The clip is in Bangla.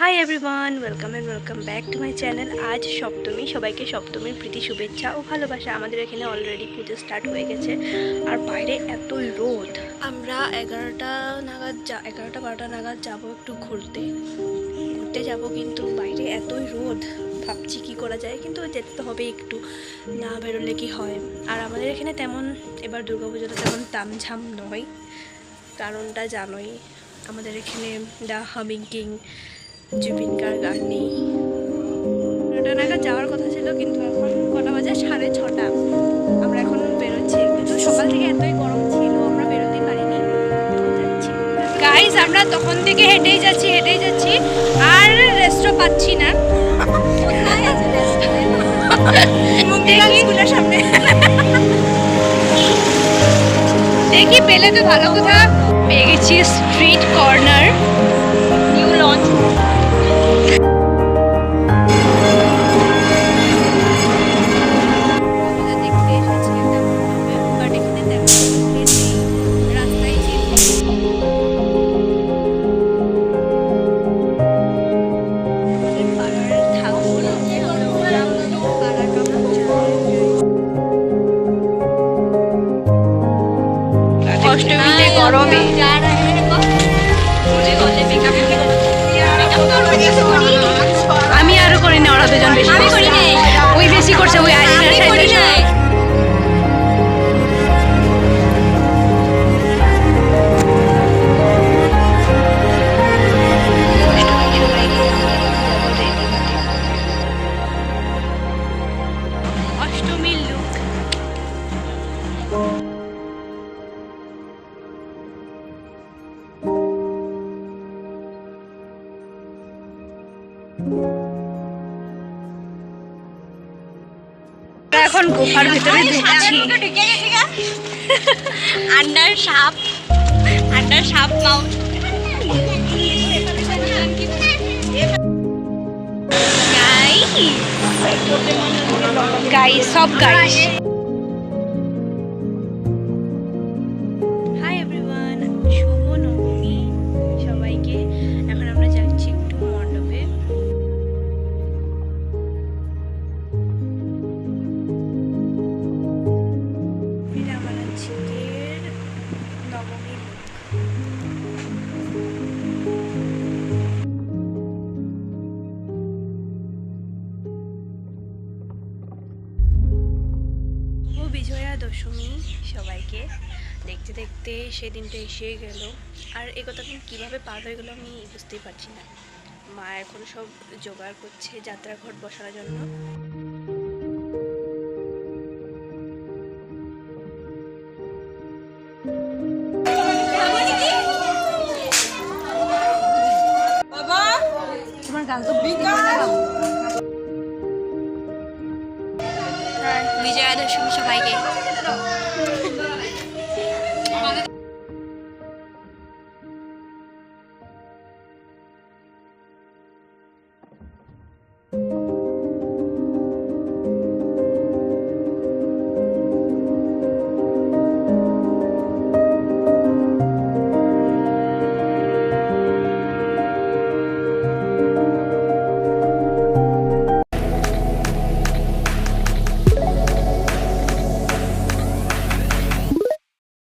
Hi everyone, welcome back to my channel. আজ সপ্তমী, সবাইকে সপ্তমীর প্রীতি শুভেচ্ছা ও ভালোবাসা। আমাদের এখানে অলরেডি পুজো স্টার্ট হয়ে গেছে আর বাইরে এতই রোদ। আমরা 11টা 12টা নাগাদ যাবো একটু ঘুরতে যাব, কিন্তু বাইরে এতই রোদ, ভাবছি কি করা যায়, কিন্তু যেতে তো হবে একটু, না বেরোলে কি হয়। আর আমাদের এখানে তেমন এবার দুর্গাপুজোটা তেমন তামঝাম নয়, কারণটা জানোই, আমাদের এখানে the humming king Zubeen Garg আর নেই। 9টা নাগাদ যাওয়ার কথা ছিল, কিন্তু এখন কটা বাজে, 6:30। আমরা এখন বেরোচ্ছি, কিন্তু সকাল থেকে এতই গরম ছিল আমরা বেরোতে পারিনি। যাচ্ছি গাইজ, আমরা তখন থেকে হেঁটেই যাচ্ছি আর রেস্টও পাচ্ছি না। সামনে দেখি, পেলে তো ভালো কথা। পেয়ে গেছি স্ট্রিট কর্নার, নিউ লঞ্চ। অষ্টমীতে গরমে আমি আরো করি না, ওরা দুজন বেশি ওই বেশি করছে, ওই অষ্টমীর লুক। এখন গুফার ভিতরে ঢুকছি। আন্ডার সাপ মাউন্ট। গাইস, সব গাইস। হাই এভরিওয়ান, শুভ নবমী সবাইকে। এখন আমরা যাচ্ছি একটু মণ্ডপে। এটা আমার আজকের নবমী লুক। বিজয়া দশমী সবাইকে। দেখতে দেখতে সেদিনটা এসে গেল, আর এই কথা দিন কীভাবে পার হয়ে গেলো আমি বুঝতেই পারছি না। মা এখন সব জোগাড় করছে যাত্রা ঘট বসানোর জন্য। তোমার গান তো বিজয়া দশমী সবাইকে।